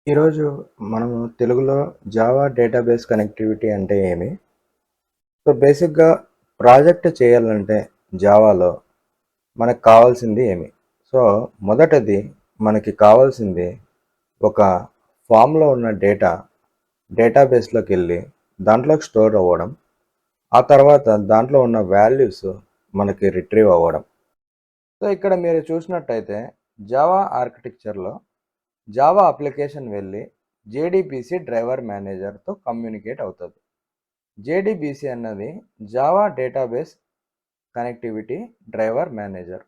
ఈరోజు మనము తెలుగులో జావా డేటాబేస్ కనెక్టివిటీ అంటే ఏమి? బేసిక్‌గా ప్రాజెక్ట్ చేయాలంటే జావాలో మనకు కావాల్సింది ఏమి? సో, మొదటది మనకి కావాల్సింది ఒక ఫామ్‌లో ఉన్న డేటాబేస్‌లోకెళ్ళి దాంట్లోకి స్టోర్ అవ్వడం. ఆ తర్వాత దాంట్లో ఉన్న వాల్యూస్ మనకి రిట్రీవ్ అవ్వడం. సో, ఇక్కడ మీరు చూసినట్టయితే జావా ఆర్కిటెక్చర్‌లో జావా అప్లికేషన్ వెళ్ళి జేడీబీసీ డ్రైవర్ మేనేజర్‌తో కమ్యూనికేట్ అవుతది. జేడీబీసీ అన్నది Java database connectivity driver manager.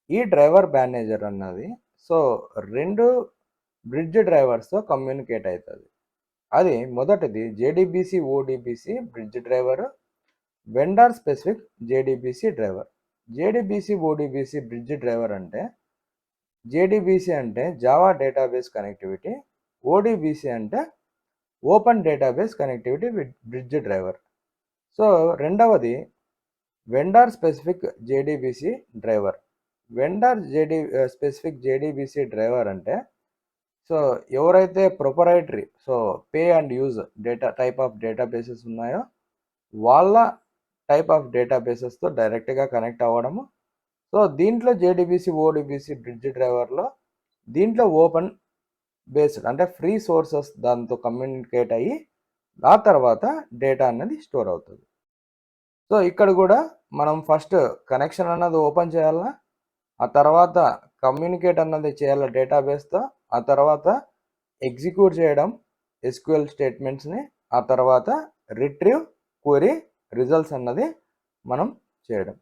ఈ డ్రైవర్ మేనేజర్ అన్నది సో 2 బ్రిడ్జ్ డ్రైవర్స్‌తో కమ్యూనికేట్ అయితది. అది మొదటిది JDBC ODBC bridge driver, vendor specific JDBC driver. JDBC ODBC bridge driver అంటే జేడీబీసీ అంటే జావా డేటాబేస్ కనెక్టివిటీ, ఓడీబీసీ అంటే open database connectivity with bridge driver. So రెండవది vendor specific JDBC driver. Specific JDBC driver అంటే so ఎవరైతే ప్రొపరైటరీ pay and use type of databases ఉన్నాయో వాళ్ళ type of డేటాబేసెస్తో డైరెక్ట్గా connect అవ్వడము. సో దీంట్లో జేడీబీసీ ఓడీబీసీ బ్రిడ్జ్ డ్రైవర్లో దీంట్లో ఓపెన్ బేస్డ్ అంటే ఫ్రీ సోర్సెస్ దాంతో కమ్యూనికేట్ అయ్యి ఆ తర్వాత డేటా అన్నది స్టోర్ అవుతుంది. సో ఇక్కడ కూడా మనం ఫస్ట్ కనెక్షన్ అన్నది ఓపెన్ చేయాలా, ఆ తర్వాత కమ్యూనికేట్ అన్నది చేయాలి డేటాబేస్తో, ఆ తర్వాత ఎగ్జిక్యూట్ చేయడం ఎస్క్యూఎల్ స్టేట్మెంట్స్ని, ఆ తర్వాత రిట్రీవ్ క్వరీ రిజల్ట్స్ అన్నది మనం చేయడం.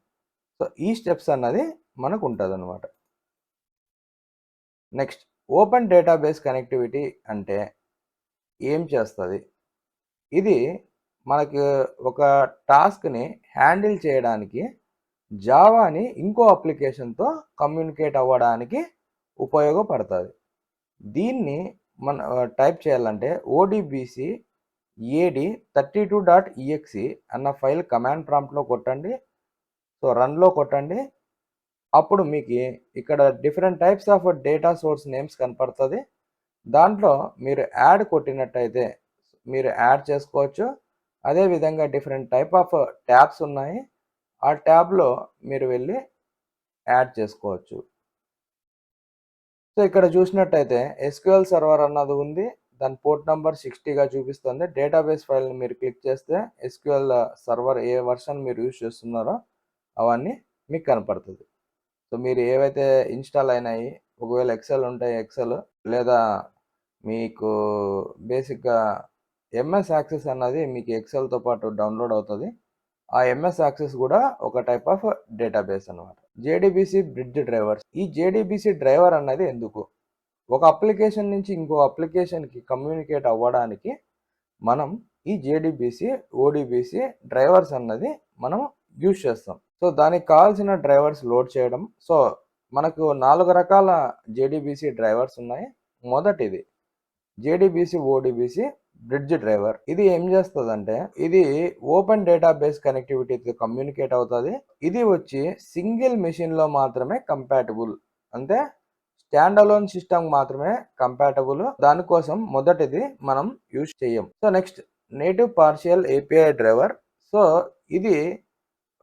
సో ఈ స్టెప్స్ అన్నది మనకు ఉంటుంది అనమాట. నెక్స్ట్ ఓపెన్ డేటాబేస్ కనెక్టివిటీ అంటే ఏం చేస్తుంది? ఇది మనకి ఒక టాస్క్ని హ్యాండిల్ చేయడానికి జావాని ఇంకో అప్లికేషన్తో కమ్యూనికేట్ అవ్వడానికి ఉపయోగపడుతుంది. దీన్ని మన టైప్ చేయాలంటే ఓడిబిసి ఏడి 32.exe అన్న ఫైల్ కమాండ్ ప్రాంప్ట్లో కొట్టండి. సో రన్లో కొట్టండి. అప్పుడు మీకు ఇక్కడ different types of data source names కనపడుతుంది. దాంట్లో మీరు యాడ్ కొట్టినట్టయితే మీరు యాడ్ చేసుకోవచ్చు. అదేవిధంగా డిఫరెంట్ టైప్ ఆఫ్ ట్యాబ్స్ ఉన్నాయి. ఆ ట్యాబ్లో మీరు వెళ్ళి యాడ్ చేసుకోవచ్చు. సో ఇక్కడ చూసినట్టయితే ఎస్క్యూఎల్ సర్వర్ అన్నది ఉంది. దాని పోర్ట్ నెంబర్ 60గా చూపిస్తుంది. డేటాబేస్ ఫైల్ని మీరు క్లిక్ చేస్తే ఎస్క్యూఎల్ సర్వర్ ఏ వర్షన్ మీరు యూజ్ చేస్తున్నారో అవన్నీ మీకు కనపడుతుంది. సో మీరు ఏవైతే ఇన్స్టాల్ అయినాయి, ఒకవేళ ఎక్సెల్ ఉంటాయి ఎక్సెల్, లేదా మీకు బేసిక్గా ఎంఎస్ యాక్సెస్ అన్నది మీకు ఎక్సెల్తో పాటు డౌన్లోడ్ అవుతుంది. ఆ ఎంఎస్ యాక్సెస్ కూడా ఒక టైప్ ఆఫ్ డేటాబేస్ అనమాట. JDBC bridge drivers. ఈ జేడీబీసీ డ్రైవర్ అన్నది ఎందుకు? ఒక అప్లికేషన్ నుంచి ఇంకో అప్లికేషన్కి కమ్యూనికేట్ అవ్వడానికి మనం ఈ జేడీబీసీ ఓడీబీసీ డ్రైవర్స్ అన్నది మనం యూజ్ చేస్తాం. సో దానికి కావాల్సిన డ్రైవర్స్ లోడ్ చేయడం. సో మనకు 4 రకాల జేడీబీసీ డ్రైవర్స్ ఉన్నాయి. మొదటిది జేడీబీసీ ఓడీబీసీ బ్రిడ్జ్ డ్రైవర్. ఇది ఏం చేస్తుందంటే ఇది ఓపెన్ డేటాబేస్ కనెక్టివిటీతో కమ్యూనికేట్ అవుతుంది. ఇది వచ్చి సింగిల్ మెషిన్లో మాత్రమే కంపాటబుల్, అంటే స్టాండ్ అలోన్ సిస్టమ్ మాత్రమే కంపాటబుల్. దానికోసం మొదటిది మనం యూజ్ చేయం. So next native partial API driver. So ఇది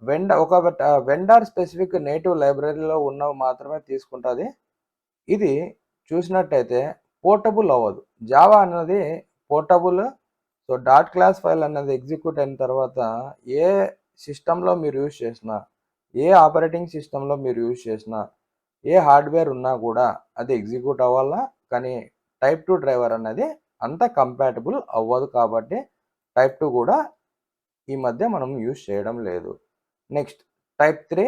వెండర్ స్పెసిఫిక్ నేటివ్ లైబ్రరీలో ఉన్నవి మాత్రమే తీసుకుంటుంది. ఇది చూసినట్టయితే పోర్టబుల్ అవ్వదు. జావా అన్నది portable. So dot class file అన్నది ఎగ్జిక్యూట్ అయిన తర్వాత ఏ సిస్టంలో మీరు యూజ్ చేసినా, ఏ ఆపరేటింగ్ సిస్టంలో మీరు యూజ్ చేసినా, ఏ హార్డ్వేర్ ఉన్నా కూడా అది ఎగ్జిక్యూట్ అవ్వాలా. కానీ టైప్ 2 డ్రైవర్ అన్నది అంత కంపాటబుల్ అవ్వదు. కాబట్టి టైప్ 2 కూడా ఈ మధ్య మనం యూజ్ చేయడం లేదు. Next type 3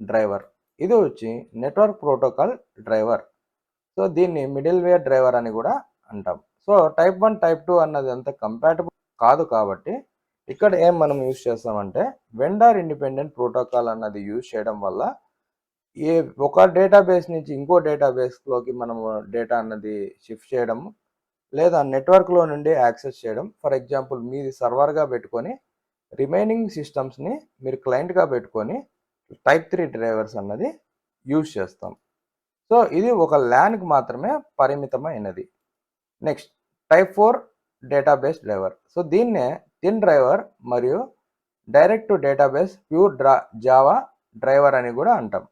driver. ఇది వచ్చి నెట్వర్క్ ప్రోటోకాల్ డ్రైవర్. సో దీన్ని మిడిల్ వేర్ డ్రైవర్ అని కూడా అంటాం. సో టైప్ 1 టైప్ 2 అన్నది అంత కంపాటబుల్ కాదు. కాబట్టి ఇక్కడ ఏం మనం యూజ్ చేస్తామంటే వెండర్ ఇండిపెండెంట్ ప్రోటోకాల్ అన్నది యూజ్ చేయడం వల్ల ఏ ఒక డేటాబేస్ నుంచి ఇంకో డేటాబేస్లోకి మనము డేటా అన్నది షిఫ్ట్ చేయడం, లేదా నెట్వర్క్లో నుండి యాక్సెస్ చేయడం. ఫర్ ఎగ్జాంపుల్ మీది సర్వర్గా పెట్టుకొని రిమైనింగ్ సిస్టమ్స్ని మీరు క్లయింట్గా పెట్టుకొని టైప్ 3 డ్రైవర్స్ అన్నది యూజ్ చేస్తాం. సో ఇది ఒక ల్యాన్కి మాత్రమే పరిమితమైనది. Next type 4 database driver. So దీన్నే థిన్ డ్రైవర్ మరియు direct to database pure Java driver అని కూడా అంటాం.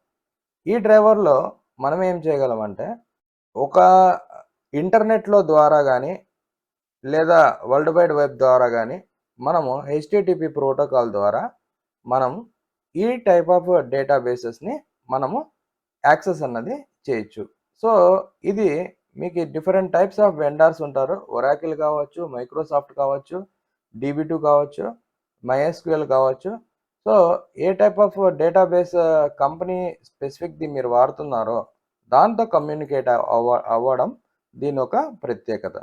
ఈ డ్రైవర్లో మనం ఏం చేయగలమంటే ఒక ఇంటర్నెట్లో ద్వారా కానీ లేదా వరల్డ్ వైడ్ వెబ్ ద్వారా కానీ మనము హెచ్టిటిపి ప్రోటోకాల్ ద్వారా మనం ఈ టైప్ ఆఫ్ డేటాబేసెస్ని మనము యాక్సెస్ అన్నది చేయొచ్చు. సో ఇది మీకు డిఫరెంట్ టైప్స్ ఆఫ్ వెండర్స్ ఉంటారు. ఒరాకిల్ కావచ్చు, మైక్రోసాఫ్ట్ కావచ్చు, DB2 కావచ్చు, MySQL కావచ్చు. సో ఏ టైప్ ఆఫ్ డేటాబేస్ కంపెనీ స్పెసిఫిక్ది మీరు వాడుతున్నారో దాంతో కమ్యూనికేట్ అవ్వడం దీని ఒక ప్రత్యేకత.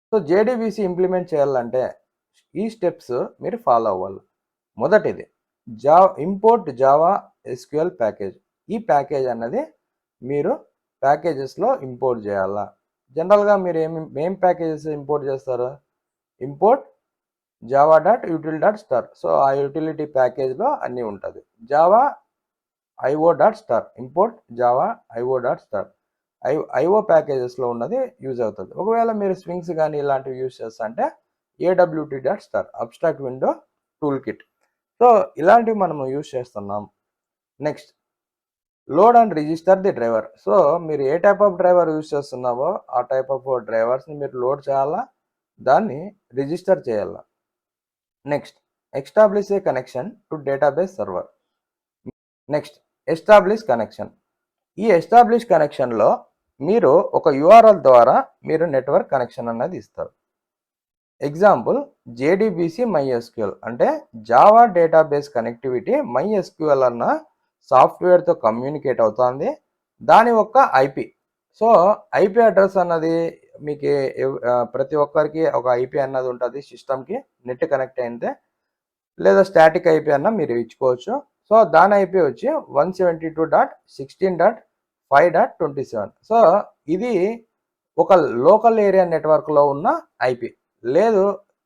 సో JDBC ఇంప్లిమెంట్ చేయాలంటే ఈ స్టెప్స్ మీరు ఫాలో అవ్వాలి. మొదటిది ఇంపోర్ట్ జావా SQL ప్యాకేజ్. ఈ ప్యాకేజ్ అన్నది మీరు ప్యాకేజెస్లో ఇంపోర్ట్ చేయాలా. జనరల్గా మీరు ఏం ప్యాకేజెస్ ఇంపోర్ట్ చేస్తారు? Import java.util.star. సో ఆ యూటిలిటీ ప్యాకేజ్లో అన్నీ ఉంటుంది. Java io.star, import Java io.star. IO ప్యాకేజెస్లో ఉన్నది యూజ్ అవుతుంది. ఒకవేళ మీరు స్వింగ్స్ కానీ ఇలాంటివి యూజ్ చేస్తా అంటే awt.star, abstract window tool kit. So ఇలాంటివి మనము యూజ్ చేస్తున్నాం. Next load and register the driver. So మీరు ఏ టైప్ ఆఫ్ డ్రైవర్ యూజ్ చేస్తున్నావో ఆ టైప్ ఆఫ్ డ్రైవర్స్ని మీరు లోడ్ చేయాలా, దాన్ని రిజిస్టర్ చేయాలా. Next establish A connection to database server. Next establish connection. ఈ ఎస్టాబ్లిష్ కనెక్షన్లో మీరు ఒక URL ద్వారా మీరు నెట్వర్క్ కనెక్షన్ అన్నది ఇస్తారు. ఎగ్జాంపుల్ JDBC MySQL అంటే జావా డేటాబేస్ కనెక్టివిటీ MySQL అన్న సాఫ్ట్వేర్తో కమ్యూనికేట్ అవుతుంది. దాని యొక్క IP. సో IP అడ్రస్ అన్నది మీకు ప్రతి ఒక్కరికి ఒక IP అన్నది ఉంటుంది సిస్టమ్కి నెట్ కనెక్ట్ అయితే, లేదా స్టాటిక్ IP అన్న మీరు ఇచ్చుకోవచ్చు. సో దాని IP వచ్చి 172.16.5.27. సో ఇది ఒక లోకల్ ఏరియా నెట్వర్క్లో ఉన్న IP. లేదు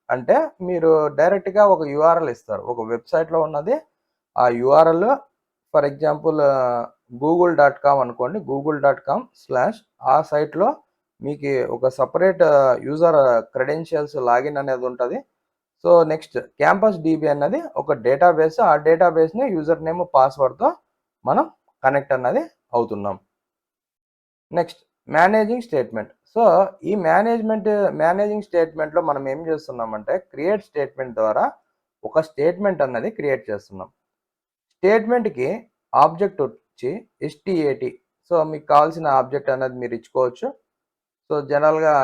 అంటే మీరు డైరెక్ట్గా ఒక URL ఇస్తారు. ఒక వెబ్సైట్లో ఉన్నది ఆ URL, ఫర్ ఎగ్జాంపుల్ google.com అనుకోండి, google.com/ ఆ సైట్లో మీకు ఒక సపరేట్ యూజర్ క్రెడెన్షియల్స్ లాగిన్ అనేది ఉంటుంది. సో నెక్స్ట్ క్యాంపస్ DB అన్నది ఒక డేటాబేస్. ఆ డేటాబేస్ని యూజర్ నేమ్ పాస్వర్డ్తో మనం కనెక్ట్ అన్నది అవుతున్నాం. Next managing statement. సో ఈ మేనేజింగ్ స్టేట్మెంట్లో మనం ఏం చేస్తున్నామంటే క్రియేట్ స్టేట్మెంట్ ద్వారా ఒక స్టేట్మెంట్ అన్నది క్రియేట్ చేస్తున్నాం. స్టేట్మెంట్కి ఆబ్జెక్ట్ వచ్చి STAT. సో మీకు కావాల్సిన ఆబ్జెక్ట్ అన్నది మీరు ఇచ్చుకోవచ్చు. సో జనరల్గా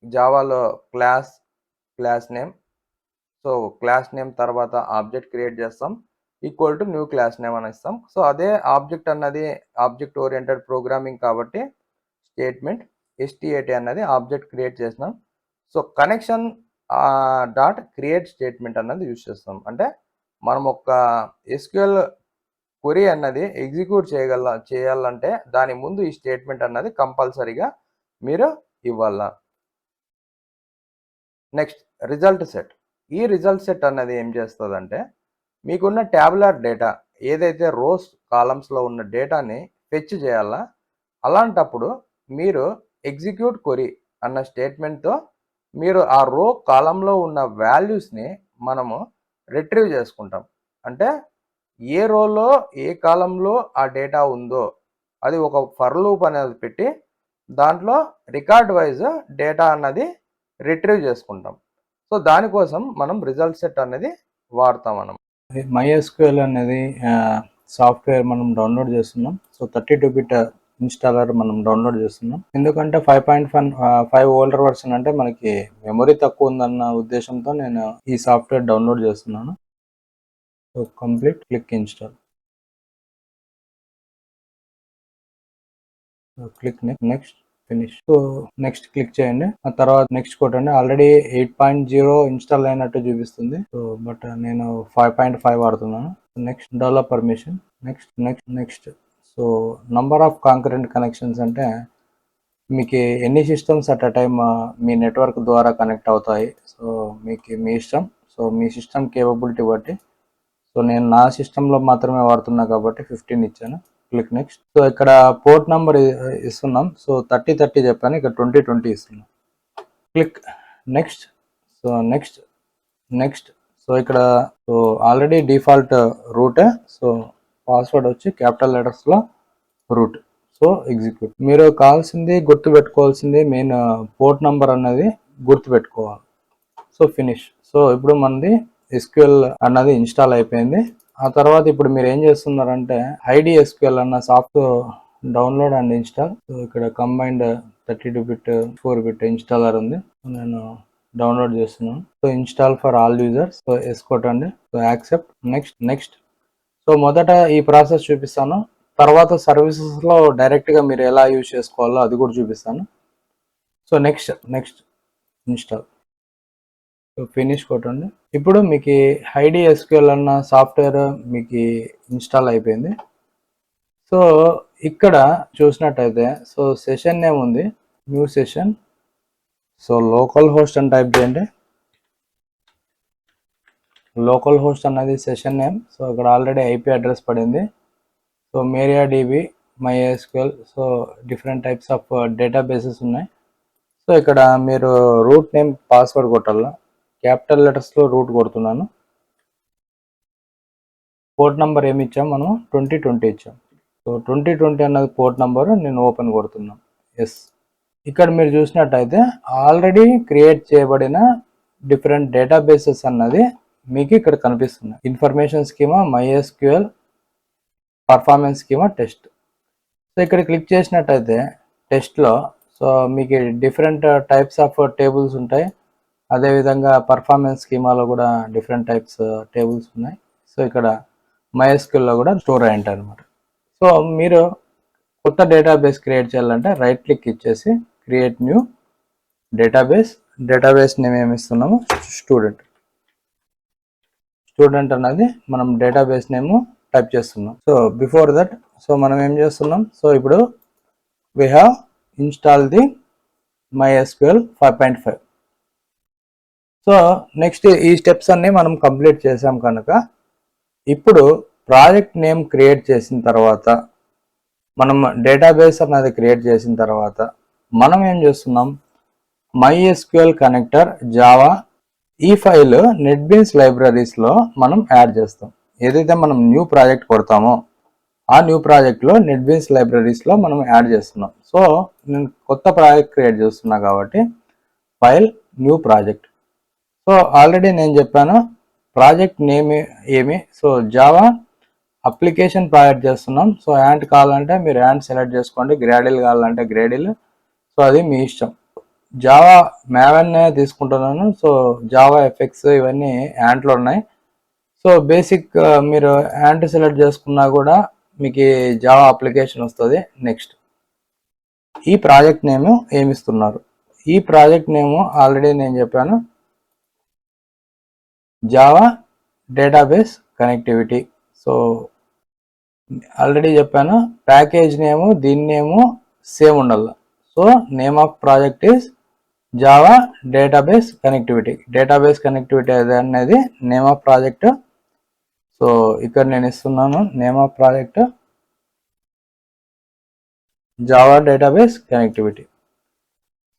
జావాలో class name. So class name తర్వాత ఆబ్జెక్ట్ క్రియేట్ చేస్తాం, equal to new class name అని ఇస్తాం. సో అదే ఆబ్జెక్ట్ అన్నది ఆబ్జెక్ట్ ఓరియంటెడ్ ప్రోగ్రామింగ్ కాబట్టి స్టేట్మెంట్ STAT అన్నది ఆబ్జెక్ట్ క్రియేట్ చేసినాం. సో కనెక్షన్ .create స్టేట్మెంట్ అన్నది యూజ్ చేస్తాం. అంటే మనం ఒక SQL క్వరీ అన్నది ఎగ్జిక్యూట్ చేయాలంటే దాని ముందు ఈ స్టేట్మెంట్ అన్నది కంపల్సరీగా మీరు ఇవ్వాలా. Next result set. ఈ రిజల్ట్ సెట్ అన్నది ఏం చేస్తుందంటే మీకున్న ట్యాబులర్ డేటా ఏదైతే రోస్ కాలమ్స్లో ఉన్న డేటాని ఫెచ్ చేయాలా, అలాంటప్పుడు మీరు ఎగ్జిక్యూట్ క్వరీ అన్న స్టేట్మెంట్తో మీరు ఆ రో కాలంలో ఉన్న వాల్యూస్ని మనము రిట్రీవ్ చేసుకుంటాం. అంటే ఏ రోలో ఏ కాలంలో ఆ డేటా ఉందో అది ఒక ఫర్ లూప్ అనేది పెట్టి దాంట్లో రికార్డ్ వైజ్ డేటా అన్నది రిట్రీవ్ చేసుకుంటాం. సో దానికోసం మనం రిజల్ట్ సెట్ అనేది వాడతాం. మనం MySQL అనేది సాఫ్ట్వేర్ మనం డౌన్లోడ్ చేస్తున్నాం. సో 32-bit ఇన్స్టాలర్ మనం డౌన్లోడ్ చేస్తున్నాం. ఎందుకంటే 5.5 ఓల్డర్ వర్షన్ అంటే మనకి మెమొరీ తక్కువ ఉందన్న ఉద్దేశంతో నేను ఈ సాఫ్ట్వేర్ డౌన్లోడ్ చేస్తున్నాను. So complete, click install, click next, finish. So next click చేయండి. ఆ తర్వాత నెక్స్ట్ కొట్టండి. ఆల్రెడీ 8.0 ఇన్స్టాల్ అయినట్టు చూపిస్తుంది. సో బట్ నేను 5.5 వాడుతున్నాను. Next develop permission, next next next. So number of concurrent connections అంటే మీకు ఎన్ని సిస్టమ్స్ అట్ అ టైమ్ మీ నెట్వర్క్ ద్వారా కనెక్ట్ అవుతాయి. సో మీకు మీ ఇష్టం. సో మీ సిస్టమ్ కేపబిలిటీ బట్టి. సో నేను నా సిస్టంలో మాత్రమే వాడుతున్నా కాబట్టి 15 ఇచ్చాను. Click next. సో ఇక్కడ పోర్ట్ నెంబర్ ఇస్తున్నాం. సో 3030 చెప్పాను, ఇక్కడ 2020 ఇస్తున్నాం. Click next. So next so ఇక్కడ so already default root. So password వచ్చి క్యాపిటల్ లెటర్స్లో రూట్. So execute. మీరు కావాల్సింది గుర్తు పెట్టుకోవాల్సింది మెయిన్ పోర్ట్ నంబర్ అన్నది గుర్తు పెట్టుకోవాలి. So finish. సో ఇప్పుడు మనది SQL అన్నది ఇన్స్టాల్ అయిపోయింది. ఆ తర్వాత ఇప్పుడు మీరు ఏం చేస్తున్నారంటే IDSQL అన్న soft download and install. So ఇక్కడ కంబైన్డ్ 32-bit 4-bit ఇన్స్టాలర్ ఉంది. నేను డౌన్లోడ్ చేస్తున్నాను. So install for all users. So yes కొట్టండి. So accept. నెక్స్ట్. సో మొదట ఈ ప్రాసెస్ చూపిస్తాను, తర్వాత సర్వీసెస్లో డైరెక్ట్గా మీరు ఎలా యూజ్ చేసుకోవాలో అది కూడా చూపిస్తాను. So next install. So finish కొట్టండి. ఇప్పుడు మీకు IDSQL అన్న సాఫ్ట్వేర్ మీకు ఇన్స్టాల్ అయిపోయింది. సో ఇక్కడ చూసినట్టయితే సో సెషన్ నేమ్ ఉంది, new session. So local host అని టైప్ చేయండి. లోకల్ హోస్ట్ అన్నది సెషన్ నేమ్. సో ఇక్కడ ఆల్రెడీ IP అడ్రస్ పడింది. So MariaDB, MySQL, so different types of databases ఉన్నాయి. సో ఇక్కడ మీరు రూట్ నేమ్ పాస్వర్డ్ కొట్టాల. క్యాపిటల్ లెటర్స్లో రూట్ కొడుతున్నాను. పోర్ట్ నెంబర్ ఏమి ఇచ్చాం మనం 2020 ఇచ్చాం. సో 2020 అన్నది పోర్ట్ నెంబర్. నేను ఓపెన్ కొడుతున్నాను. ఎస్. ఇక్కడ మీరు చూసినట్టయితే ఆల్రెడీ క్రియేట్ చేయబడిన డిఫరెంట్ డేటాబేసెస్ అన్నది మీకు ఇక్కడ కనిపిస్తుంది. Information schema, MySQL, performance schema, test. So ఇక్కడ క్లిక్ చేసినట్టయితే టెస్ట్లో సో మీకు డిఫరెంట్ టైప్స్ ఆఫ్ టేబుల్స్ ఉంటాయి. అదేవిధంగా పర్ఫార్మెన్స్ స్కీమాలో కూడా డిఫరెంట్ టైప్స్ టేబుల్స్ ఉన్నాయి. సో ఇక్కడ MySQLలో కూడా స్టోర్ అయి ఉంటాయి అనమాట. సో మీరు కొత్త డేటాబేస్ క్రియేట్ చేయాలంటే రైట్ క్లిక్ ఇచ్చేసి క్రియేట్ న్యూ డేటాబేస్ నేమ్ ఏమి ఇస్తున్నాము, స్టూడెంట్ అన్నది మనం డేటాబేస్ నేమ్ టైప్ చేస్తున్నాం. సో బిఫోర్ దట్ సో మనం ఏం చేస్తున్నాం, సో ఇప్పుడు we have install the MySQL 5.5. So next ఈ స్టెప్స్ అన్ని మనం కంప్లీట్ చేసాం కనుక ఇప్పుడు ప్రాజెక్ట్ నేమ్ క్రియేట్ చేసిన తర్వాత మనం డేటాబేస్ అన్నది క్రియేట్ చేసిన తర్వాత మనం ఏం చేస్తున్నాం, MySQL కనెక్టర్ జావా ఈ ఫైల్ నెట్బీన్స్ లైబ్రరీస్లో మనం యాడ్ చేస్తాం. ఏదైతే మనం న్యూ ప్రాజెక్ట్ కొడతామో ఆ న్యూ ప్రాజెక్ట్లో నెట్బీన్స్ లైబ్రరీస్లో మనం యాడ్ చేస్తున్నాం. సో నేను కొత్త ప్రాజెక్ట్ క్రియేట్ చేస్తున్నా కాబట్టి file new project. So already నేను చెప్పాను ప్రాజెక్ట్ నేమ్ ఏమి. సో జావా అప్లికేషన్ ప్రాజెక్ట్ చేస్తున్నాం. సో యాంట్ కావాలంటే మీరు యాంట్ సెలెక్ట్ చేసుకోండి, గ్రాడిల్ కావాలంటే గ్రాడిల్. సో అది మీ ఇష్టం. జావా మ్యావెన్నే తీసుకుంటున్నాను. సో జావా ఎఫెక్ట్స్ ఇవన్నీ యాంట్లో ఉన్నాయి. సో బేసిక్ మీరు యాంట్ సెలెక్ట్ చేసుకున్నా కూడా మీకు జావా అప్లికేషన్ వస్తుంది. నెక్స్ట్ ఈ ప్రాజెక్ట్ నేమ్ ఏమిస్తున్నారు, ఈ ప్రాజెక్ట్ నేమ్ ఆల్రెడీ నేను చెప్పాను Java database connectivity. So already చెప్పాను ప్యాకేజ్ నేము దీని నేము సేమ్ ఉండాలి. So name of project is Java database connectivity అనేది నేమ్ ఆఫ్ ప్రాజెక్ట్. సో ఇక్కడ నేను ఇస్తున్నాను name of project Java database connectivity.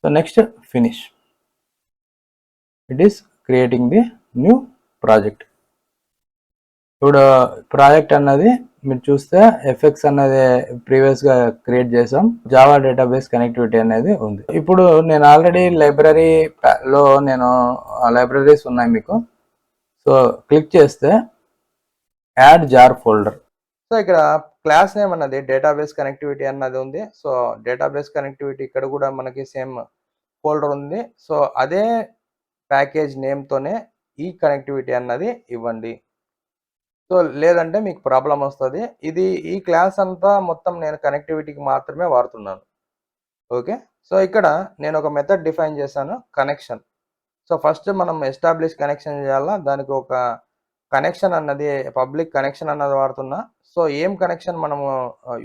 So next finish. It is creating the new project. ఇప్పుడు project అన్నది మీరు చూస్తే ఎఫెక్ట్స్ అనేది ప్రీవియస్గా క్రియేట్ చేసాం, జావా డేటాబేస్ కనెక్టివిటీ అనేది ఉంది. ఇప్పుడు నేను ఆల్రెడీ లైబ్రరీలో నేను లైబ్రరీస్ ఉన్నాయి మీకు. సో క్లిక్ చేస్తే యాడ్ జార్ ఫోల్డర్. సో ఇక్కడ క్లాస్ నేమ్ అన్నది డేటాబేస్ కనెక్టివిటీ అన్నది ఉంది. సో డేటాబేస్ కనెక్టివిటీ ఇక్కడ కూడా మనకి సేమ్ ఫోల్డర్ ఉంది. సో అదే ప్యాకేజ్ నేమ్తోనే ఈ కనెక్టివిటీ అన్నది ఇవ్వండి. సో లేదంటే మీకు ప్రాబ్లం వస్తుంది. ఈ క్లాస్ అంతా మొత్తం నేను కనెక్టివిటీకి మాత్రమే వాడుతున్నాను. ఓకే. సో ఇక్కడ నేను ఒక మెథడ్ డిఫైన్ చేశాను, కనెక్షన్. సో ఫస్ట్ మనం ఎస్టాబ్లిష్ కనెక్షన్ చేయాలా, దానికి ఒక కనెక్షన్ అన్నది పబ్లిక్ కనెక్షన్ అన్నది వాడుతున్నా. సో ఏం కనెక్షన్ మనము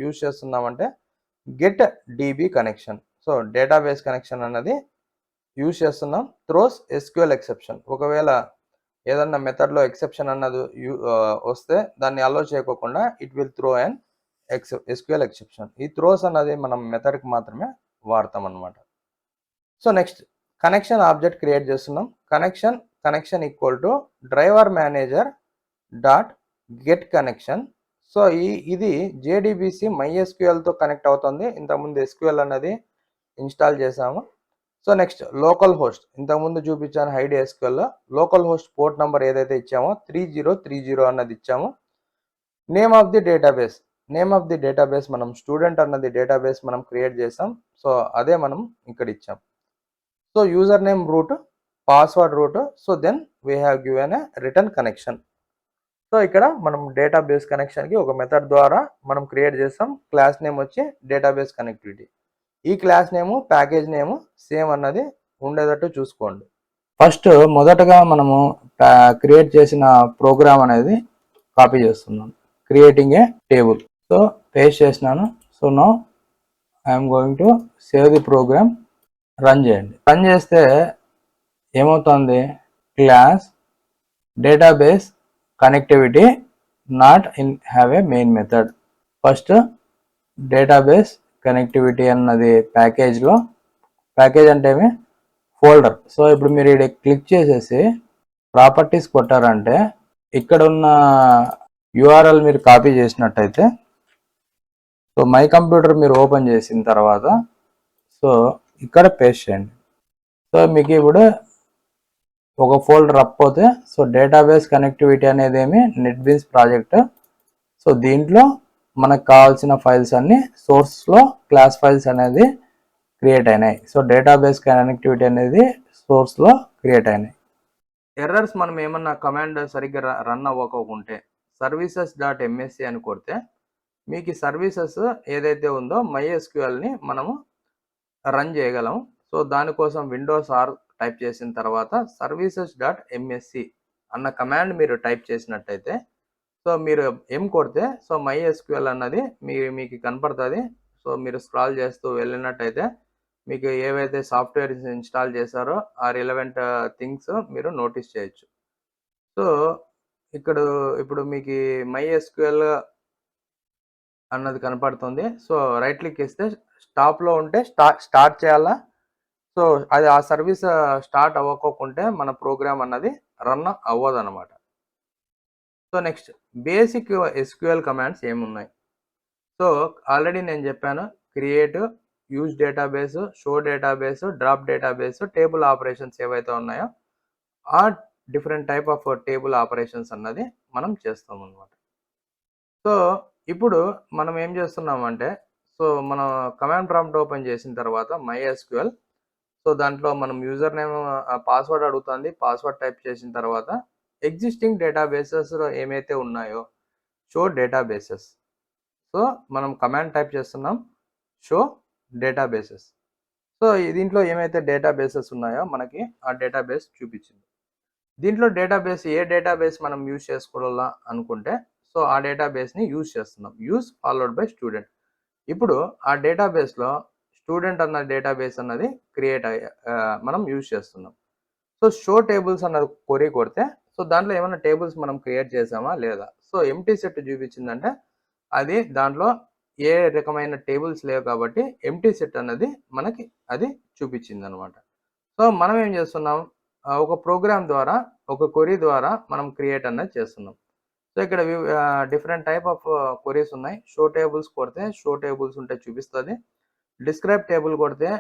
యూజ్ చేస్తున్నామంటే get DB connection. So database connection అన్నది యూజ్ చేస్తున్నాం. Throws SQL exception. ఒకవేళ ఏదన్నా మెథడ్లో ఎక్సెప్షన్ అన్నది వస్తే దాన్ని అలో చేయకోకుండా it will throw and SQL exception. ఈ త్రోస్ అన్నది మనం మెథడ్కి మాత్రమే వాడతాం అన్నమాట. So next connection object create చేస్తున్నాం. Connection equal to driver manager dot get connection. So ఇది JDBC MySQLతో కనెక్ట్ అవుతుంది. ఇంతకుముందు SQL అన్నది ఇన్స్టాల్ చేసాము. సో నెక్స్ట్ లోకల్ హోస్ట్, ఇంతకుముందు చూపించాను హైడ్ SQLలో. లోకల్ హోస్ట్ పోర్ట్ నెంబర్ ఏదైతే ఇచ్చామో 3030 అన్నది ఇచ్చాము. నేమ్ ఆఫ్ ది డేటాబేస్ మనం స్టూడెంట్ అన్నది డేటాబేస్ మనం క్రియేట్ చేసాం. సో అదే మనం ఇక్కడ ఇచ్చాం. So user name root, password root. So then we have given a return connection. So ఇక్కడ మనం డేటాబేస్ కనెక్షన్కి ఒక మెథడ్ ద్వారా మనం క్రియేట్ చేస్తాం. క్లాస్ నేమ్ వచ్చి డేటాబేస్ కనెక్టివిటీ. ఈ క్లాస్ నేము ప్యాకేజ్ నేము సేమ్ అన్నది ఉండేటట్టు చూసుకోండి. ఫస్ట్ మొదటగా మనము క్రియేట్ చేసిన ప్రోగ్రామ్ అనేది కాపీ చేస్తున్నాను. Creating a table. So paste చేసినాను. So now I'm going to save the program. Run చేయండి. రన్ చేస్తే ఏమవుతుంది, class database connectivity not in have a main method. First database connectivity అన్నది ప్యాకేజ్లో, ప్యాకేజ్ అంటే ఏమి ఫోల్డర్. సో ఇప్పుడు మీరు ఇక్కడ క్లిక్ చేసేసి ప్రాపర్టీస్ కొట్టారంటే ఇక్కడ ఉన్న URL మీరు కాపీ చేసినట్టయితే, సో మై కంప్యూటర్ మీరు ఓపెన్ చేసిన తర్వాత సో ఇక్కడ పేస్ట్ చేయండి. సో మీకు ఇప్పుడు ఒక ఫోల్డర్ అప్పోతే, సో డేటాబేస్ కనెక్టివిటీ అనేది ఏమి నెట్బీన్స్ ప్రాజెక్ట్. సో దీంట్లో మనకు కావాల్సిన ఫైల్స్ అన్ని సోర్స్లో క్లాస్ ఫైల్స్ అనేది క్రియేట్ అయినాయి. సో డేటాబేస్ కనెక్టివిటీ అనేది సోర్స్లో క్రియేట్ అయినాయి. ఎర్రర్స్ మనం ఏమన్నా కమాండ్ సరిగ్గా రన్ అవ్వకుంటే services.msc అని కొడితే మీకు సర్వీసెస్ ఏదైతే ఉందో MySQLని మనము రన్ చేయగలం. సో దానికోసం విండోస్ R టైప్ చేసిన తర్వాత services.msc అన్న కమాండ్ మీరు టైప్ చేసినట్టయితే, సో మీరు కొడితే సో MySQL అన్నది మీకు కనపడుతుంది. సో మీరు స్క్రాల్ చేస్తూ వెళ్ళినట్టయితే మీకు ఏవైతే సాఫ్ట్వేర్ ఇన్స్టాల్ చేశారో ఆ రిలవెంట్ థింగ్స్ మీరు నోటీస్ చేయొచ్చు. సో ఇప్పుడు మీకు MySQL అన్నది కనపడుతుంది. సో రైట్ క్లిక్ ఇస్తే స్టాప్లో ఉంటే స్టార్ట్ చేయాలా. సో అది ఆ సర్వీస్ స్టార్ట్ అవ్వకోకుంటే మన ప్రోగ్రామ్ అన్నది రన్ అవ్వదు అనమాట. So next basic SQL commands ఏమున్నాయి. సో ఆల్రెడీ నేను చెప్పాను, create, use database, show database, drop database, table operations ఏవైతే ఉన్నాయో ఆ different type of table operations అన్నది మనం చేస్తాం అన్నమాట. సో ఇప్పుడు మనం ఏం చేస్తున్నామంటే, సో మనం కమాండ్ ప్రాంప్ట్ ఓపెన్ చేసిన తర్వాత MySQL, సో దాంట్లో మనం యూజర్ నేమ్ పాస్వర్డ్ అడుగుతుంది. పాస్వర్డ్ టైప్ చేసిన తర్వాత ఎగ్జిస్టింగ్ డేటాబేసెస్లో ఏమైతే ఉన్నాయో షో డేటాబేసెస్. సో మనం కమాండ్ టైప్ చేస్తున్నాం షో డేటాబేసెస్. సో దీంట్లో ఏమైతే డేటాబేసెస్ ఉన్నాయో మనకి ఆ డేటాబేస్ చూపించింది. దీంట్లో డేటాబేస్ ఏ డేటాబేస్ మనం యూజ్ చేసుకోవాలా అనుకుంటే సో ఆ డేటాబేస్ని యూజ్ చేస్తున్నాం. Use followed by student. ఇప్పుడు ఆ డేటాబేస్లో స్టూడెంట్ అన్న డేటాబేస్ అన్నది మనం యూజ్ చేస్తున్నాం. సో షో టేబుల్స్ అన్నది కొరీ కొడితే సో దాంట్లో ఏమైనా టేబుల్స్ మనం క్రియేట్ చేసామా లేదా. సో ఎంటీ సెట్ చూపించిందంటే అది దాంట్లో ఏ రకమైన టేబుల్స్ లేవు కాబట్టి ఎంటీ సెట్ అన్నది మనకి అది చూపించింది అనమాట. సో మనం ఏం చేస్తున్నాం, ఒక ప్రోగ్రామ్ ద్వారా ఒక క్వరీ ద్వారా మనం క్రియేట్ అన్నది చేస్తున్నాం. సో ఇక్కడ డిఫరెంట్ టైప్ ఆఫ్ క్వరీస్ ఉన్నాయి. షో టేబుల్స్ కొడితే షో టేబుల్స్ ఉంటే చూపిస్తుంది. డిస్క్రైబ్ టేబుల్ కొడితే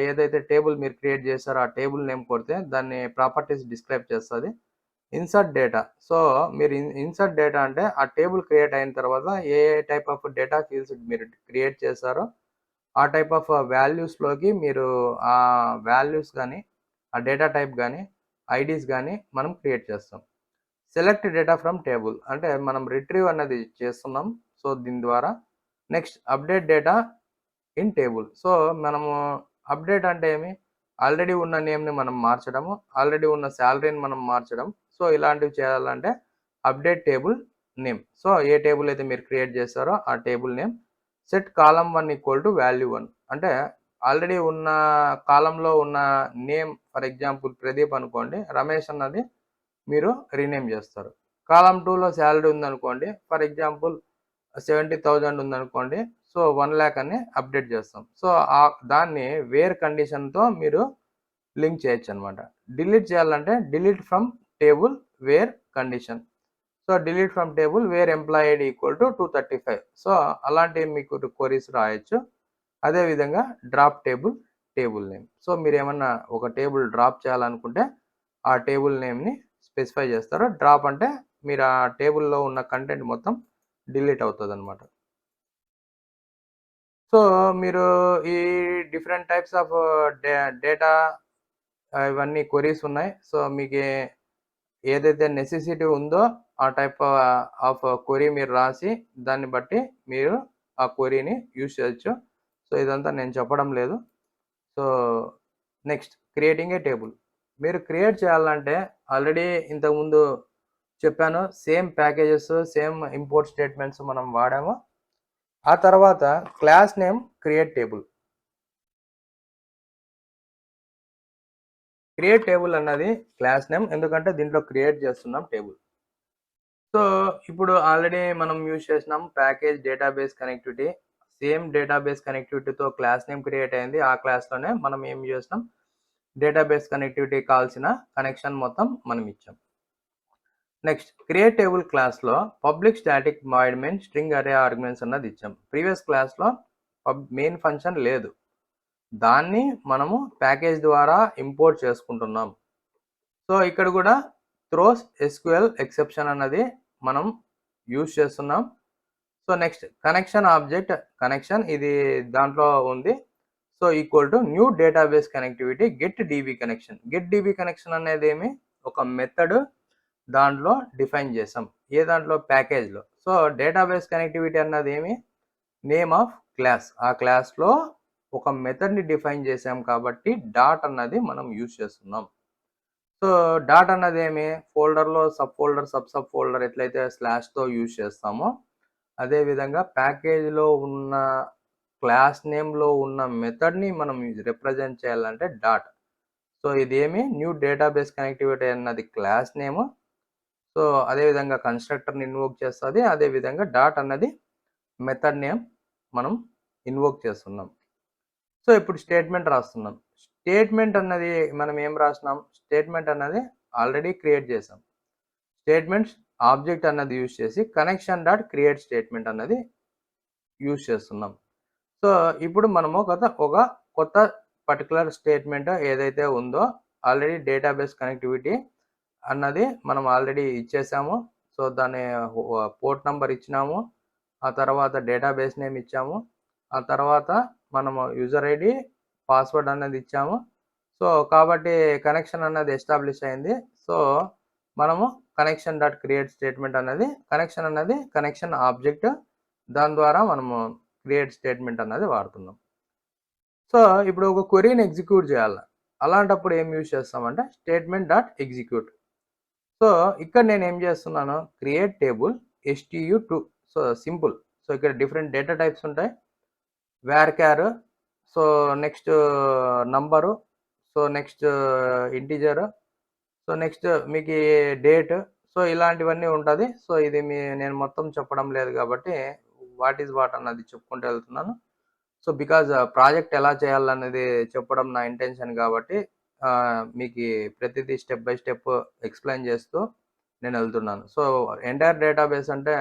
ఏదైతే టేబుల్ మీరు క్రియేట్ చేస్తారో ఆ టేబుల్ నేమ్ కొడితే దాన్ని ప్రాపర్టీస్ డిస్క్రైబ్ చేస్తుంది. Insert data. సో మీరు ఇన్సర్ట్ డేటా అంటే ఆ టేబుల్ క్రియేట్ అయిన తర్వాత ఏ టైప్ ఆఫ్ డేటా ఫీల్డ్స్ మీరు క్రియేట్ చేశారో ఆ టైప్ ఆఫ్ వాల్యూస్లోకి మీరు ఆ వాల్యూస్ కానీ ఆ డేటా టైప్ కానీ ఐడీస్ కానీ మనం క్రియేట్ చేస్తాం. సెలెక్ట్ డేటా ఫ్రమ్ టేబుల్ అంటే మనం రిట్రీవ్ అన్నది చేస్తున్నాం. సో దీని ద్వారా next update data in table. So మనము అప్డేట్ అంటే ఏమి, ఆల్రెడీ ఉన్న నేమ్ని మనం మార్చడము, ఆల్రెడీ ఉన్న శాలరీని మనం మార్చడం. సో ఇలాంటివి చేయాలంటే అప్డేట్ టేబుల్ నేమ్. సో ఏ టేబుల్ అయితే మీరు క్రియేట్ చేస్తారో ఆ table name. Set column 1 equal to value 1 అంటే ఆల్రెడీ ఉన్న కాలంలో ఉన్న నేమ్, ఫర్ ఎగ్జాంపుల్ ప్రదీప్ అనుకోండి, రమేష్ అన్నది మీరు రీనేమ్ చేస్తారు. కాలం 2లో శాలరీ ఉందనుకోండి, ఫర్ ఎగ్జాంపుల్ 70,000 ఉందనుకోండి, సో 1 lakh అని అప్డేట్ చేస్తాం. సో దాన్ని వేర్ కండిషన్తో మీరు లింక్ చేయొచ్చు అనమాట. డిలీట్ చేయాలంటే delete from table where condition. So delete from table wear employee ID equal to 235. So అలాంటివి మీకు క్వరీస్ రాయొచ్చు. అదేవిధంగా డ్రాప్ టేబుల్ నేమ్. సో మీరు ఏమన్నా ఒక టేబుల్ డ్రాప్ చేయాలనుకుంటే ఆ టేబుల్ నేమ్ని స్పెసిఫై చేస్తారు. డ్రాప్ అంటే మీరు ఆ టేబుల్లో ఉన్న కంటెంట్ మొత్తం డిలీట్ అవుతుంది అనమాట. సో మీరు ఈ డిఫరెంట్ టైప్స్ ఆఫ్ డేటా ఇవన్నీ క్వరీస్ ఉన్నాయి. సో మీకు ఏదైతే నెసెసిటీ ఉందో ఆ టైప్ ఆఫ్ క్వరీ మీరు రాసి దాన్ని బట్టి మీరు ఆ క్వరీని యూజ్ చేయొచ్చు. సో ఇదంతా నేను చెప్పడం లేదు. So next creating a table. మీరు క్రియేట్ చేయాలంటే ఆల్రెడీ ఇంతకుముందు చెప్పాను, same packages same import statements మనం వాడాము. ఆ తర్వాత class name create table. Create table అన్నది క్లాస్ నేమ్, ఎందుకంటే దీంట్లో క్రియేట్ చేస్తున్నాం టేబుల్. సో ఇప్పుడు ఆల్రెడీ మనం యూజ్ చేసినాం package database connectivity. Same database కనెక్టివిటీతో క్లాస్ నేమ్ క్రియేట్ అయింది. ఆ క్లాస్లోనే మనం ఏం చేసినాం, డేటాబేస్ కనెక్టివిటీ కావాల్సిన కనెక్షన్ మొత్తం మనం ఇచ్చాం. నెక్స్ట్ క్రియేట్ టేబుల్ క్లాస్లో public static void main string అరే ఆర్గ్యుమెంట్స్ అన్నది ఇచ్చాం. ప్రీవియస్ క్లాస్లో మెయిన్ ఫంక్షన్ లేదు, దాన్ని మనము ప్యాకేజ్ ద్వారా ఇంపోర్ట్ చేసుకుంటున్నాం. సో ఇక్కడ కూడా త్రోస్ SQL ఎక్సెప్షన్ అన్నది మనం యూజ్ చేస్తున్నాం. So next connection object connection, ఇది దాంట్లో ఉంది. So equal to new database connectivity get DB connection. Get DB connection అనేది ఏమి, ఒక మెథడ్ దాంట్లో డిఫైన్ చేసాం. ఏ దాంట్లో, ప్యాకేజ్లో. సో డేటాబేస్ కనెక్టివిటీ అన్నది ఏమి, నేమ్ ఆఫ్ క్లాస్. ఆ క్లాస్లో ఒక మెథడ్ని డిఫైన్ చేసాం కాబట్టి డాట్ అన్నది మనం యూజ్ చేస్తున్నాం. సో డాట్ అన్నది ఏమి, ఫోల్డర్లో సబ్ ఫోల్డర్ ఎట్లయితే స్లాష్తో యూజ్ చేస్తామో అదేవిధంగా ప్యాకేజ్లో ఉన్న క్లాస్ నేమ్లో ఉన్న మెథడ్ని మనం రిప్రజెంట్ చేయాలంటే డాట్. సో ఇదేమి, న్యూ డేటాబేస్ కనెక్టివిటీ అన్నది క్లాస్ నేమ్. సో అదేవిధంగా కన్స్ట్రక్టర్ని ఇన్వోక్ చేస్తుంది. అదేవిధంగా డాట్ అన్నది మెథడ్ నేమ్ మనం ఇన్వోక్ చేస్తున్నాం. సో ఇప్పుడు స్టేట్మెంట్ రాస్తున్నాం. స్టేట్మెంట్ అన్నది మనం ఏం రాసినాం, స్టేట్మెంట్ అన్నది ఆల్రెడీ క్రియేట్ చేసాం. స్టేట్మెంట్స్ ఆబ్జెక్ట్ అన్నది యూజ్ చేసి కనెక్షన్ డాట్ క్రియేట్ స్టేట్మెంట్ అన్నది యూజ్ చేస్తున్నాం. సో ఇప్పుడు మనము ఒక కొత్త పర్టికులర్ స్టేట్మెంట్ ఏదైతే ఉందో ఆల్రెడీ డేటాబేస్ కనెక్టివిటీ అన్నది మనం ఆల్రెడీ ఇచ్చేసాము. సో దాని పోర్ట్ నెంబర్ ఇచ్చినాము, ఆ తర్వాత డేటాబేస్ నేమ్ ఇచ్చాము, ఆ తర్వాత మనము యూజర్ ఐడి పాస్వర్డ్ అన్నది ఇచ్చాము. సో కాబట్టి కనెక్షన్ అన్నది ఎస్టాబ్లిష్ అయింది. సో మనము కనెక్షన్ డాట్ క్రియేట్ స్టేట్మెంట్ అన్నది కనెక్షన్ ఆబ్జెక్ట్, దాని ద్వారా మనము క్రియేట్ స్టేట్మెంట్ అన్నది వాడుతున్నాం. సో ఇప్పుడు ఒక క్వరీని ఎగ్జిక్యూట్ చేయాలి, అలాంటప్పుడు ఏం యూజ్ చేస్తామంటే స్టేట్మెంట్ డాట్ ఎగ్జిక్యూట్. సో ఇక్కడ నేను ఏం చేస్తున్నాను, create table STU2. So simple. So ఇక్కడ డిఫరెంట్ డేటా టైప్స్ ఉంటాయి, varchar, so next number, so next integer, so next మీకు డేట్, సో ఇలాంటివన్నీ ఉంటుంది. సో ఇది నేను మొత్తం చెప్పడం లేదు కాబట్టి వాట్ ఈజ్ వాట్ అన్నది చెప్పుకుంటూ వెళ్తున్నాను. సో బికాజ్ ప్రాజెక్ట్ ఎలా చేయాలనేది చెప్పడం నా ఇంటెన్షన్ కాబట్టి మీకు ప్రతిదీ స్టెప్ బై స్టెప్ ఎక్స్ప్లెయిన్ చేస్తూ నేను వెళ్తున్నాను. సో ఎంటైర్ డేటాబేస్ అంటే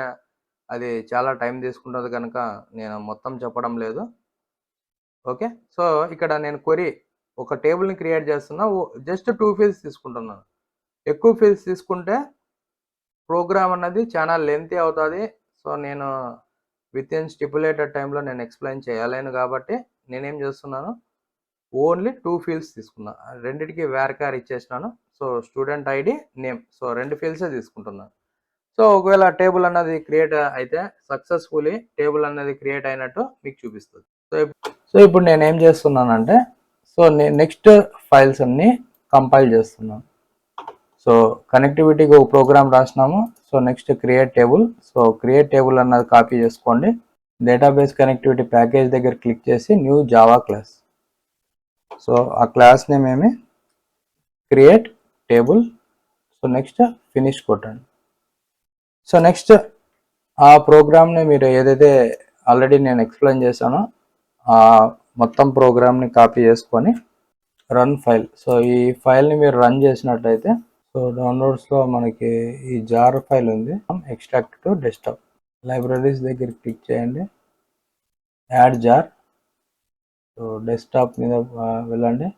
అది చాలా టైం తీసుకుంటుంది కనుక నేను మొత్తం చెప్పడం లేదు. ఓకే, సో ఇక్కడ నేను క్వరీ ఒక టేబుల్ని క్రియేట్ చేస్తున్నా, జస్ట్ 2 ఫీల్డ్స్ తీసుకుంటున్నాను. ఎక్కువ ఫీల్డ్స్ తీసుకుంటే ప్రోగ్రామ్ అన్నది చాలా లెంతీ అవుతుంది. సో నేను విత్ ఇన్ స్టిపులేటెడ్ టైంలో నేను ఎక్స్ప్లెయిన్ చేయలేను కాబట్టి నేనేం చేస్తున్నాను, ఓన్లీ 2 ఫీల్డ్స్ తీసుకున్నా. రెండిటికి varchar ఇచ్చేసినాను. So student ID, name, so 2 ఫీల్డ్సే తీసుకుంటున్నాను. సో ఒకవేళ టేబుల్ అన్నది క్రియేట్ అయితే సక్సెస్ఫుల్లీ టేబుల్ అన్నది క్రియేట్ అయినట్టు మీకు చూపిస్తుంది. సో ఇప్పుడు నేను ఏం చేస్తున్నానంటే, సో నెక్స్ట్ ఫైల్స్ అన్ని కంపైల్ చేస్తున్నాను. సో కనెక్టివిటీకి ఒక ప్రోగ్రామ్ రాసినాము. So next create table. So create table అన్నది కాపీ చేసుకోండి. డేటాబేస్ కనెక్టివిటీ ప్యాకేజ్ దగ్గర క్లిక్ చేసి న్యూ జావా క్లాస్. సో ఆ క్లాస్ నేమ్ ఏమి, create table. So next finish కొట్టండి. సో నెక్స్ట్ ఆ ప్రోగ్రామ్ని మీరు ఏదైతే ఆల్రెడీ నేను ఎక్స్ప్లెయిన్ చేశానో ఆ మొత్తం ప్రోగ్రామ్ని కాపీ చేసుకొని రన్ ఫైల్. సో ఈ ఫైల్ని మీరు రన్ చేసినట్లయితే, సో డౌన్లోడ్స్లో మనకి ఈ జార్ ఫైల్ ఉంది. ఎక్స్ట్రాక్ట్ టు డెస్క్టాప్, లైబ్రరీస్ దగ్గర క్లిక్ చేయండి, యాడ్ జార్. సో డెస్క్టాప్ మీద వెళ్ళండి.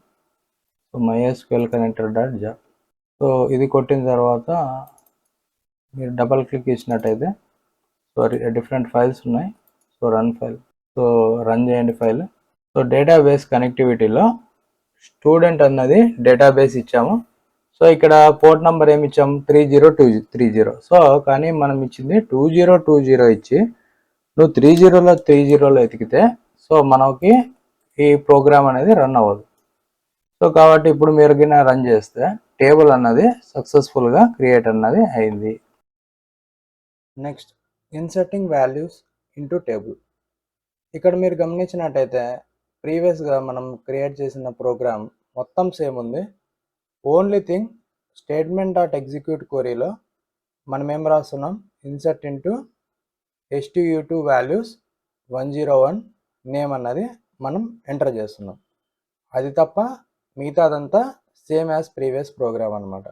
So MySQL connector dot jar. So ఇది కొట్టిన తర్వాత మీరు డబల్ క్లిక్ ఇచ్చినట్టయితే, సో డిఫరెంట్ ఫైల్స్ ఉన్నాయి. So run file, so run చేయండి ఫైల్. సో డేటాబేస్ కనెక్టివిటీలో స్టూడెంట్ అన్నది డేటాబేస్ ఇచ్చాము. సో ఇక్కడ పోర్ట్ నెంబర్ ఏమి ఇచ్చాము, 30230. సో కానీ మనం ఇచ్చింది 2020 ఇచ్చి నువ్వు 30లో ఎతికితే సో మనకి ఈ ప్రోగ్రామ్ అనేది రన్ అవ్వదు. సో కాబట్టి ఇప్పుడు మీరు గిన రన్ చేస్తే టేబుల్ అన్నది సక్సెస్ఫుల్గా క్రియేట్ అన్నది అయింది. Next, inserting values into table. ఇక్కడ మీరు గమనించినట్టయితే ప్రీవియస్గా మనం క్రియేట్ చేసిన ప్రోగ్రామ్ మొత్తం సేమ్ ఉంది. Only thing statement dot execute క్వరీలో మనం ఏం రాస్తున్నాం, insert into STU2 values 101 name అన్నది మనం ఎంటర్ చేస్తున్నాం. అది తప్ప మిగతాదంతా సేమ్ యాజ్ ప్రీవియస్ ప్రోగ్రామ్ అనమాట.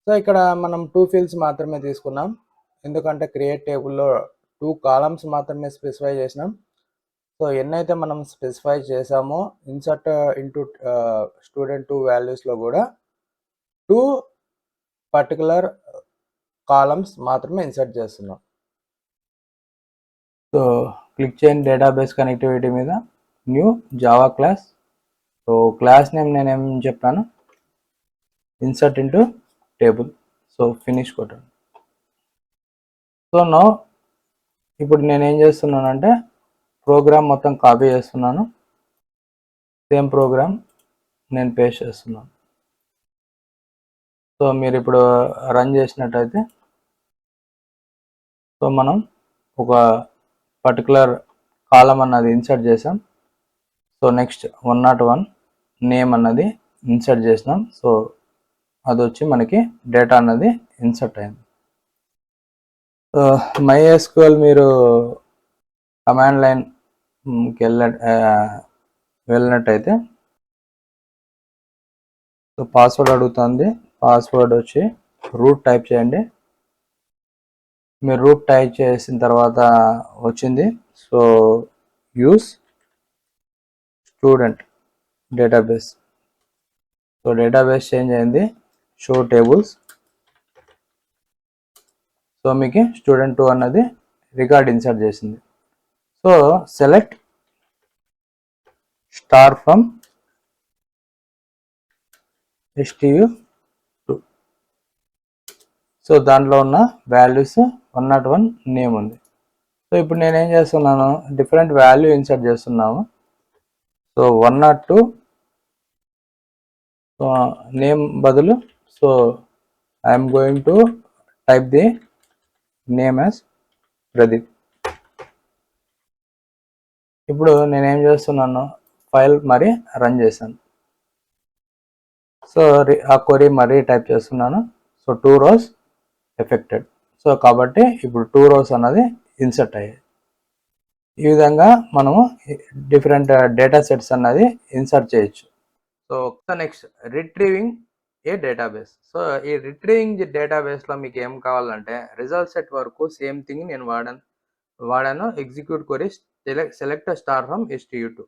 సో ఇక్కడ మనం 2 ఫీల్డ్స్ మాత్రమే తీసుకున్నాం, ఎందుకంటే క్రియేట్ టేబుల్లో 2 కాలమ్స్ మాత్రమే స్పెసిఫై చేసినాం. సో ఎన్నైతే మనం స్పెసిఫై చేసామో ఇన్సర్ట్ ఇంటూ స్టూడెంట్ 2 వాల్యూస్లో కూడా 2 పర్టికులర్ కాలమ్స్ మాత్రమే ఇన్సర్ట్ చేస్తున్నాం. సో క్లిక్ చేయండి డేటాబేస్ కనెక్టివిటీ మీద, new Java class. So class name నేనేం చెప్పాను, insert into table. So finish కొట్టండి. సో నో ఇప్పుడు నేనేం చేస్తున్నానంటే ప్రోగ్రామ్ మొత్తం కాపీ చేస్తున్నాను, సేమ్ ప్రోగ్రామ్ నేను పేస్ట్ చేస్తున్నాను. సో మీరు ఇప్పుడు రన్ చేసినట్టయితే సో మనం ఒక పర్టికులర్ కాలం అన్నది ఇన్సర్ట్ చేసాం. సో నెక్స్ట్ 101 నేమ్ అన్నది ఇన్సర్ట్ చేసినాం. సో అది వచ్చి మనకి డేటా అన్నది ఇన్సర్ట్ అయింది. MySQL మీరు కమాండ్ లైన్కి వెళ్ళినట్టయితే సో పాస్వర్డ్ అడుగుతుంది. పాస్వర్డ్ వచ్చి రూట్ టైప్ చేయండి. మీరు రూట్ టైప్ చేసిన తర్వాత వచ్చింది. So use student database. So database change అయింది, షో టేబుల్స్. సో మీకు స్టూడెంట్ 2 అన్నది రికార్డ్ ఇన్సర్ట్ చేసింది. So select star from STU2. So దాంట్లో ఉన్న వాల్యూస్ 101 నేమ్ ఉంది. సో ఇప్పుడు నేనేం చేస్తున్నాను, డిఫరెంట్ వాల్యూ ఇన్సర్ట్ చేస్తున్నాము. సో 102 నేమ్ బదులు so I'm going to type the name as Pradeep. ఇప్పుడు నేనేం చేస్తున్నాను, ఫైల్ మరి రన్ చేశాను. సో ఆ క్వరీ మరీ టైప్ చేస్తున్నాను. So 2 rows affected. సో కాబట్టి ఇప్పుడు 2 rows అన్నది ఇన్సర్ట్ అయ్యాయి. ఈ విధంగా మనము డిఫరెంట్ డేటా సెట్స్ అన్నది ఇన్సర్ట్ చేయొచ్చు. సో నెక్స్ట్, రిట్రీవింగ్ ఏ డేటాబేస్. సో ఈ రిట్రీవింగ్ డేటాబేస్లో మీకు ఏం కావాలంటే రిజల్ట్ సెట్ వరకు సేమ్ థింగ్ నేను వాడాను execute query select star from STU2.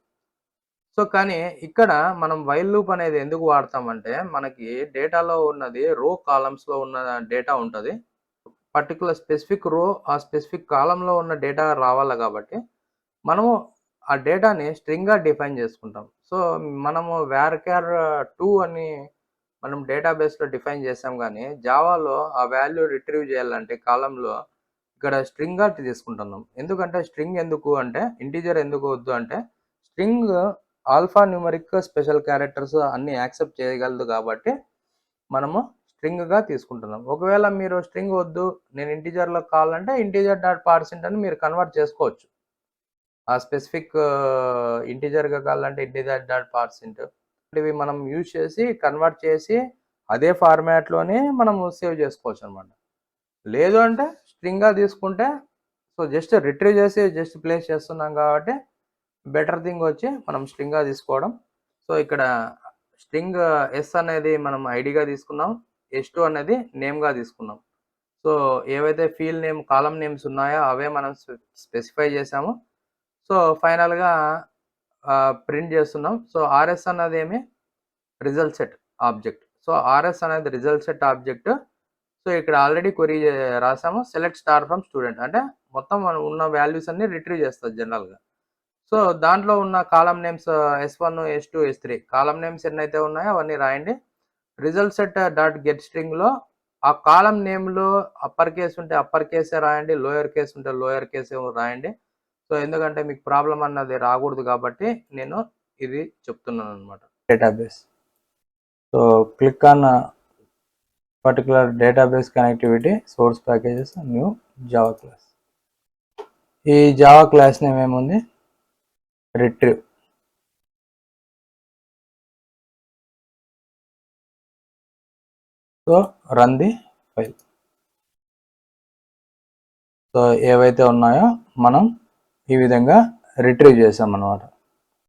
So కానీ ఇక్కడ మనం వైల్ లూప్ అనేది ఎందుకు వాడతామంటే మనకి డేటాలో ఉన్నది రో కాలమ్స్లో ఉన్న డేటా ఉంటుంది, పర్టికులర్ స్పెసిఫిక్ రో ఆ స్పెసిఫిక్ కాలంలో ఉన్న డేటా రావాలి కాబట్టి మనము ఆ డేటాని స్ట్రింగ్గా డిఫైన్ చేసుకుంటాం. సో మనము varchar 2 అని మనం డేటాబేస్లో డిఫైన్ చేసాం, కానీ జావాలో ఆ వాల్యూ రిట్రీవ్ చేయాలంటే కాలంలో ఇక్కడ స్ట్రింగ్గా తీసుకుంటున్నాం. ఎందుకంటే స్ట్రింగ్ ఎందుకు అంటే ఇంటీజర్ ఎందుకు వద్దు అంటే string alpha numeric special characters అన్ని యాక్సెప్ట్ చేయగలదు కాబట్టి మనము స్ట్రింగ్గా తీసుకుంటున్నాం. ఒకవేళ మీరు స్ట్రింగ్ వద్దు నేను ఇంటీజర్లో కావాలంటే ఇంటీజర్ డాట్ పార్సెంట్ అని మీరు కన్వర్ట్ చేసుకోవచ్చు. ఆ స్పెసిఫిక్ ఇంటీజర్గా కావాలంటే ఇంటీజర్ డాట్ పార్సెంట్ ఇవి మనం యూజ్ చేసి కన్వర్ట్ చేసి అదే ఫార్మాట్లోనే మనం సేవ్ చేసుకోవచ్చు అనమాట. లేదు అంటే స్ట్రింగ్గా తీసుకుంటే సో జస్ట్ రిట్రీవ్ చేసి జస్ట్ ప్లేస్ చేస్తున్నాం కాబట్టి బెటర్ థింగ్ వచ్చి మనం స్ట్రింగ్గా తీసుకోవడం. సో ఇక్కడ స్ట్రింగ్ ఎస్ అనేది మనం ఐడిగా తీసుకున్నాం, S2 అనేది నేమ్గా తీసుకున్నాం. సో ఏవైతే ఫీల్డ్ నేమ్ కాలం నేమ్స్ ఉన్నాయో అవే మనం స్పెసిఫై చేసాము. సో ఫైనల్గా ప్రింట్ చేస్తున్నాం. సో RS అన్నది ఏమి result set object. So RS అనేది రిజల్ట్ సెట్ ఆబ్జెక్ట్. సో ఇక్కడ ఆల్రెడీ క్వరీ రాసాము, సెలెక్ట్ స్టార్ ఫ్రమ్ స్టూడెంట్ అంటే మొత్తం మనం ఉన్న వాల్యూస్ అన్ని రిట్రీవ్ చేస్తుంది జనరల్గా. సో దాంట్లో ఉన్న కాలం నేమ్స్ S1, S2, S3 కాలం నేమ్స్ ఎన్నైతే ఉన్నాయో అవన్నీ రాయండి. రిజల్ట్ సెట్ డాట్ గెట్ స్ట్రింగ్లో ఆ కాలం నేమ్లో అప్పర్ కేస్ ఉంటే అప్పర్ కేసే రాయండి, లోయర్ కేస్ ఉంటే లోయర్ కేసే రాయండి. సో ఎందుకంటే మీకు ప్రాబ్లం అన్నది రాకూడదు కాబట్టి నేను ఇది చెప్తున్నాను అనమాట. Database. So click on particular database connectivity, source packages, new Java class. ఈ జావా క్లాస్ నేమ్ ఏముంది, retrieve. So run the file. So ఏవైతే ఉన్నాయో మనం ఈ విధంగా రిట్రీవ్ చేసాం అన్నమాట.